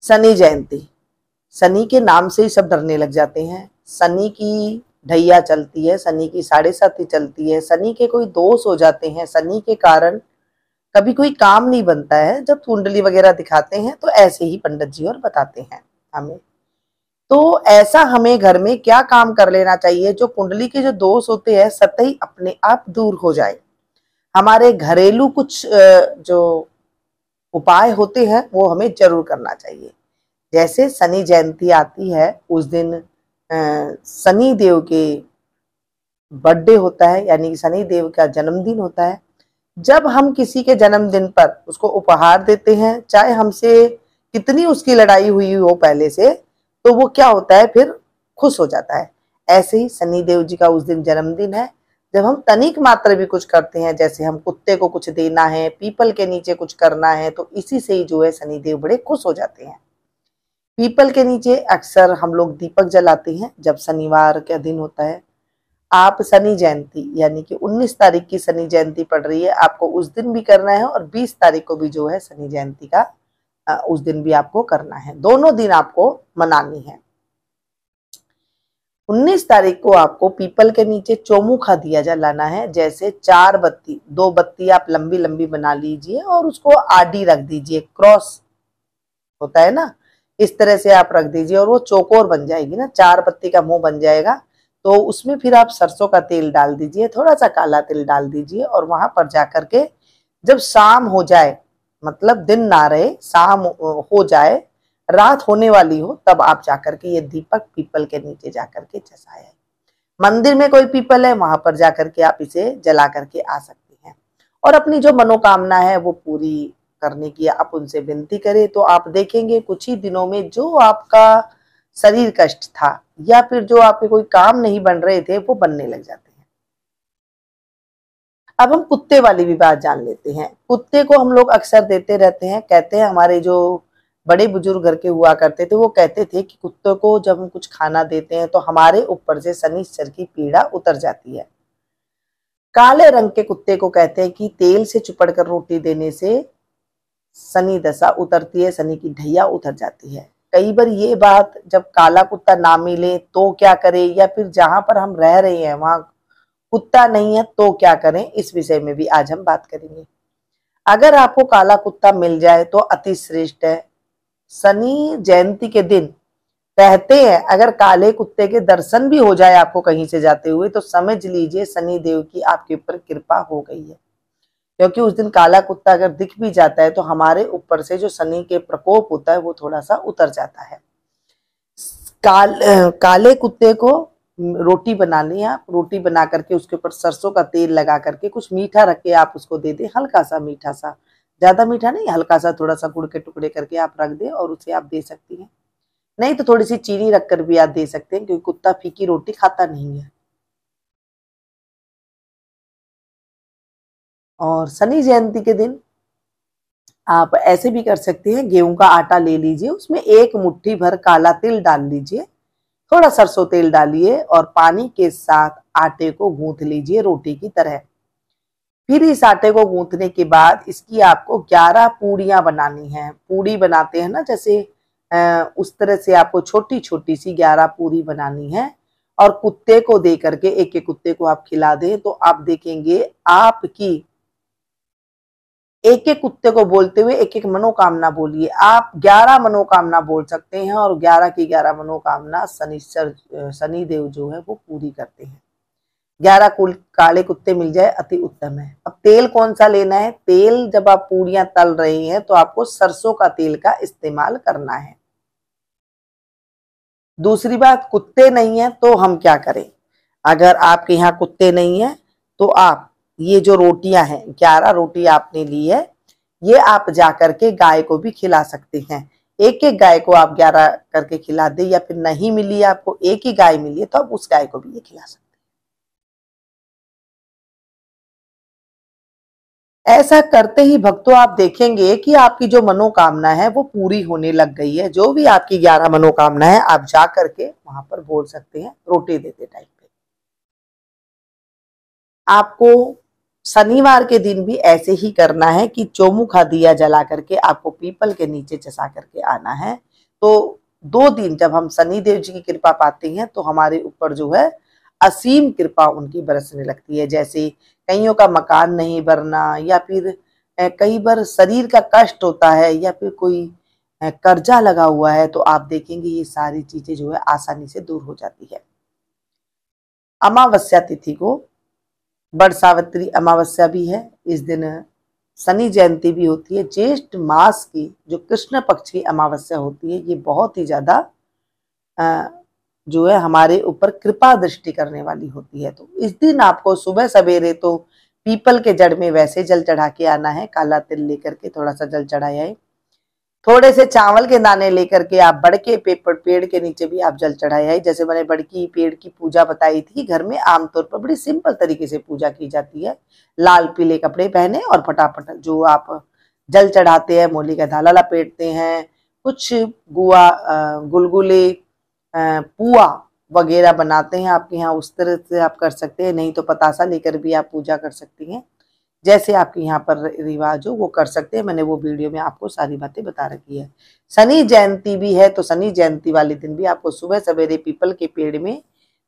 शनि जयंती, शनि के नाम से ही सब डरने लग जाते हैं। शनि की ढैया चलती है, शनि की 7.5 चलती है, शनि के कोई दोष हो जाते हैं, शनि के कारण कभी कोई काम नहीं बनता है। जब कुंडली वगैरह दिखाते हैं तो ऐसे ही पंडित जी और बताते हैं हमें। तो ऐसा हमें घर में क्या काम कर लेना चाहिए जो कुंडली के जो दोष होते हैं सतह ही अपने आप दूर हो जाए। हमारे घरेलू कुछ जो उपाय होते हैं वो हमें जरूर करना चाहिए। जैसे शनि जयंती आती है, उस दिन शनि देव के बर्थडे होता है, यानी शनि देव का जन्मदिन होता है। जब हम किसी के जन्मदिन पर उसको उपहार देते हैं, चाहे हमसे कितनी उसकी लड़ाई हुई हो पहले से, तो वो क्या होता है फिर खुश हो जाता है। ऐसे ही शनि देव जी का उस दिन जन्मदिन है। जब हम तनिक मात्र भी कुछ करते हैं, जैसे हम कुत्ते को कुछ देना है, पीपल के नीचे कुछ करना है, तो इसी से ही जो है शनि देव बड़े खुश हो जाते हैं। पीपल के नीचे अक्सर हम लोग दीपक जलाते हैं जब शनिवार का दिन होता है। आप शनि जयंती यानी कि 19 तारीख की शनि जयंती पड़ रही है, आपको उस दिन भी करना है और 20 तारीख को भी जो है शनि जयंती का उस दिन भी आपको करना है। दोनों दिन आपको मनानी है। 19 तारीख को आपको पीपल के नीचे चौमुखा दिया जलाना है। जैसे 4 बत्ती, 2 बत्ती आप लंबी लंबी बना लीजिए और उसको आडी रख दीजिए, क्रॉस होता है ना, इस तरह से आप रख दीजिए और वो चौकोर बन जाएगी ना, 4 पत्ती का मुंह बन जाएगा। तो उसमें फिर आप सरसों का तेल डाल दीजिए, थोड़ा सा काला तिल डाल दीजिए और वहां पर जाकर के जब शाम हो जाए, मतलब दिन ना रहे, शाम हो जाए, रात होने वाली हो, तब आप जाकर के ये दीपक पीपल के नीचे जाकर के जलाएं। मंदिर में कोई पीपल है वहां पर जाकर के आप इसे जला करके आ सकते हैं और अपनी जो मनोकामना है वो पूरी करने की आप उनसे विनती करें। तो आप देखेंगे कुछ ही दिनों में जो आपका शरीर कष्ट था या फिर जो आपके कोई काम नहीं बन रहे थे वो बनने लग जाते हैं। अब हम कुत्ते वाली भी बात जान लेते हैं। कुत्ते को हम लोग अक्सर देते रहते हैं, कहते हैं हमारे जो बड़े बुजुर्ग घर के हुआ करते थे वो कहते थे कि कुत्तों को जब हम कुछ खाना देते हैं तो हमारे ऊपर से शनिश्चर की पीड़ा उतर जाती है। काले रंग के कुत्ते को कहते हैं कि तेल से चुपड़कर रोटी देने से शनि दशा उतरती है, शनि की ढैया उतर जाती है। कई बार ये बात जब काला कुत्ता ना मिले तो क्या करें, या फिर जहां पर हम रह रहे हैं वहां कुत्ता नहीं है तो क्या करें, इस विषय में भी आज हम बात करेंगे। अगर आपको काला कुत्ता मिल जाए तो अति श्रेष्ठ है। शनि जयंती के दिन कहते हैं अगर काले कुत्ते के दर्शन भी हो जाए आपको कहीं से जाते हुए तो समझ लीजिए शनि देव की आपके ऊपर कृपा हो गई है। क्योंकि उस दिन काला कुत्ता अगर दिख भी जाता है तो हमारे ऊपर से जो शनि के प्रकोप होता है वो थोड़ा सा उतर जाता है। काले कुत्ते को रोटी बनानी है, आप रोटी बना करके उसके ऊपर सरसों का तेल लगा करके कुछ मीठा रख के आप उसको दे दें, हल्का सा मीठा सा, ज्यादा मीठा नहीं, हल्का सा थोड़ा सा गुड़ के टुकड़े करके आप रख दें और उसे आप दे सकती हैं। नहीं तो थोड़ी सी चीनी रखकर भी आप दे सकते हैं, क्योंकि कुत्ता फीकी रोटी खाता नहीं है। और शनि जयंती के दिन आप ऐसे भी कर सकते हैं, गेहूं का आटा ले लीजिए, उसमें 1 मुट्ठी भर काला तिल डाल लीजिए, थोड़ा सरसों तेल डालिए और पानी के साथ आटे को गूंथ लीजिए रोटी की तरह। फिर इस आटे को गूंथने के बाद इसकी आपको 11 पूड़ियां बनानी है। पूड़ी बनाते हैं ना जैसे, उस तरह से आपको छोटी छोटी सी 11 पूरी बनानी है और कुत्ते को दे करके, एक एक कुत्ते को आप खिला दें तो आप देखेंगे आपकी एक एक कुत्ते को बोलते हुए एक एक मनोकामना बोलिए। आप 11 मनोकामना बोल सकते हैं और 11 की 11 मनोकामना शनि देव जो है वो पूरी करते हैं। 11 कुल काले कुत्ते मिल जाए अति उत्तम है। अब तेल कौन सा लेना है, तेल जब आप पूड़ियां तल रहे हैं तो आपको सरसों का तेल का इस्तेमाल करना है। दूसरी बात, कुत्ते नहीं है तो हम क्या करें, अगर आपके यहाँ कुत्ते नहीं है तो आप ये जो रोटियां हैं, 11 रोटी आपने ली है, ये आप जा करके गाय को भी खिला सकते हैं। एक एक गाय को आप 11 करके खिला दे, या फिर नहीं मिली आपको, एक ही गाय मिली है तो आप उस गाय को भी ये खिला सकते हैं। ऐसा करते ही भक्तों आप देखेंगे कि आपकी जो मनोकामना है वो पूरी होने लग गई है। जो भी आपकी 11 मनोकामना है आप जा करके वहां पर बोल सकते हैं रोटी देते टाइम पे। आपको शनिवार के दिन भी ऐसे ही करना है कि चौमुखा दिया जला करके आपको पीपल के नीचे चसा करके आना है। तो 2 दिन जब हम शनिदेव जी की कृपा पाते हैं तो हमारे ऊपर जो है असीम कृपा उनकी बरसने लगती है। जैसे कईयों का मकान नहीं बनना, या फिर कई बार शरीर का कष्ट होता है, या फिर कोई कर्जा लगा हुआ है, तो आप देखेंगे ये सारी चीजें जो है आसानी से दूर हो जाती है। अमावस्या तिथि को बड़ सावित्री अमावस्या भी है। इस दिन शनि जयंती भी होती है। ज्येष्ठ मास की जो कृष्ण पक्ष की अमावस्या होती है, ये बहुत ही ज्यादा जो है हमारे ऊपर कृपा दृष्टि करने वाली होती है। तो इस दिन आपको सुबह सवेरे तो पीपल के जड़ में वैसे जल चढ़ा के आना है, काला तिल लेकर के थोड़ा सा जल चढ़ाया, थोड़े से चावल के दाने लेकर के आप बड़के पेड़ के नीचे भी आप जल चढ़ाया। जैसे मैंने बड़की पेड़ की पूजा बताई थी, घर में आमतौर पर बड़ी सिंपल तरीके से पूजा की जाती है। लाल पीले कपड़े पहने और फटाफट जो आप जल चढ़ाते हैं, मूली का दाला लपेटते हैं, कुछ गुआ गुलगुले पुआ वगैरह बनाते हैं, आपके यहाँ उस तरह से आप कर सकते हैं। नहीं तो पतासा लेकर भी आप पूजा कर सकती हैं, जैसे आपके यहाँ पर रिवाज हो वो कर सकते हैं। मैंने वो वीडियो में आपको सारी बातें बता रखी है। शनि जयंती भी है, तो शनि जयंती वाले दिन भी आपको सुबह सवेरे पीपल के पेड़ में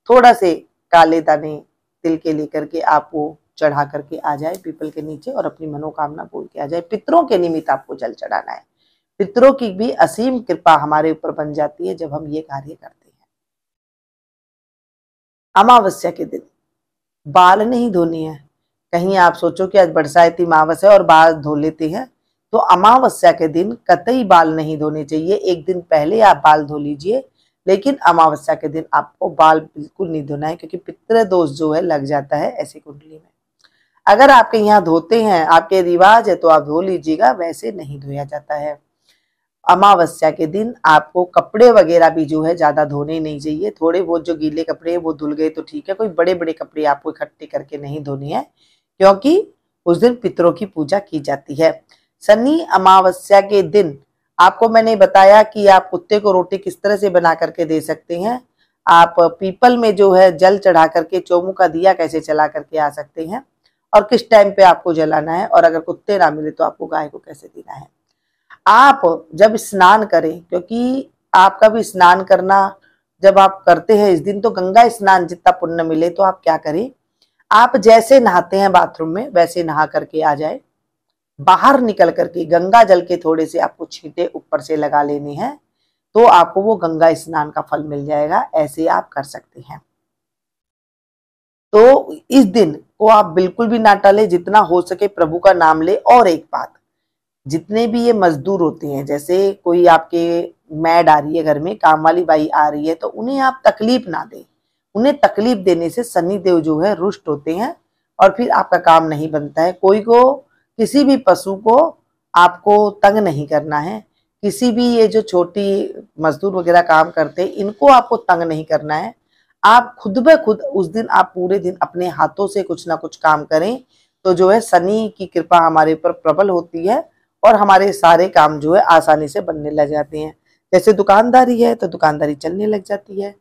थोड़ा से काले दाने तिल के लेकर के आप वो चढ़ा करके आ जाए पीपल के नीचे, और अपनी मनोकामना बोल के आ जाए। पितरों के निमित्त आपको जल चढ़ाना है। पितरों की भी असीम कृपा हमारे ऊपर बन जाती है जब हम ये कार्य करते हैं। अमावस्या के दिन बाल नहीं धोने हैं। कहीं आप सोचो कि आज बरसाती अमावस्या और बाल धो लेते हैं, तो अमावस्या के दिन कतई बाल नहीं धोने चाहिए। एक दिन पहले आप बाल धो लीजिए, लेकिन अमावस्या के दिन आपको बाल बिल्कुल नहीं धोना है, क्योंकि पितृ दोष जो है लग जाता है ऐसी कुंडली में। अगर आपके यहाँ धोते हैं, आपके रिवाज है, तो आप धो लीजिएगा, वैसे नहीं धोया जाता है। अमावस्या के दिन आपको कपड़े वगैरह भी जो है ज्यादा धोने नहीं चाहिए। थोड़े बहुत जो गीले कपड़े हैं वो धुल गए तो ठीक है, कोई बड़े बड़े कपड़े आपको इकट्ठे करके नहीं धोने हैं, क्योंकि उस दिन पितरों की पूजा की जाती है। शनि अमावस्या के दिन आपको मैंने बताया कि आप कुत्ते को रोटी किस तरह से बना करके दे सकते हैं। आप पीपल में जो है जल चढ़ा करके चौमुखा दिया कैसे चला करके आ सकते हैं, और किस टाइम पे आपको जलाना है, और अगर कुत्ते ना मिले तो आपको गाय को कैसे देना है। आप जब स्नान करें, क्योंकि आपका भी स्नान करना जब आप करते हैं इस दिन, तो गंगा स्नान जितना पुण्य मिले, तो आप क्या करें, आप जैसे नहाते हैं बाथरूम में वैसे नहा करके आ जाए। बाहर निकल करके गंगा जल के थोड़े से आपको छींटे ऊपर से लगा लेने हैं, तो आपको वो गंगा स्नान का फल मिल जाएगा। ऐसे आप कर सकते हैं। तो इस दिन को आप बिल्कुल भी ना टालें, जितना हो सके प्रभु का नाम ले। और एक बात, जितने भी ये मजदूर होते हैं, जैसे कोई आपके मैड आ रही है घर में, काम वाली बाई आ रही है, तो उन्हें आप तकलीफ ना दें। उन्हें तकलीफ देने से शनि देव जो है रुष्ट होते हैं, और फिर आपका काम नहीं बनता है। कोई को, किसी भी पशु को आपको तंग नहीं करना है। किसी भी ये जो छोटी मजदूर वगैरह काम करते हैं, इनको आपको तंग नहीं करना है। आप खुद ब खुद उस दिन आप पूरे दिन अपने हाथों से कुछ ना कुछ काम करें, तो जो है शनि की कृपा हमारे ऊपर प्रबल होती है, और हमारे सारे काम जो है आसानी से बनने लग जाते हैं। जैसे दुकानदारी है तो दुकानदारी चलने लग जाती है,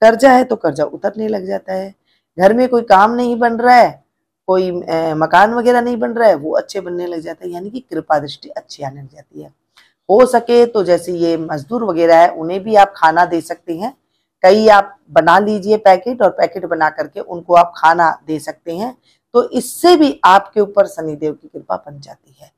कर्जा है तो कर्जा उतरने लग जाता है, घर में कोई काम नहीं बन रहा है, कोई मकान वगैरह नहीं बन रहा है, वो अच्छे बनने लग जाता है। यानी कि कृपा दृष्टि अच्छी आने लग जाती है। हो सके तो जैसे ये मजदूर वगैरह है, उन्हें भी आप खाना दे सकते हैं। कई आप बना लीजिए पैकेट, और पैकेट बना करके उनको आप खाना दे सकते हैं। तो इससे भी आपके ऊपर शनिदेव की कृपा बन जाती है।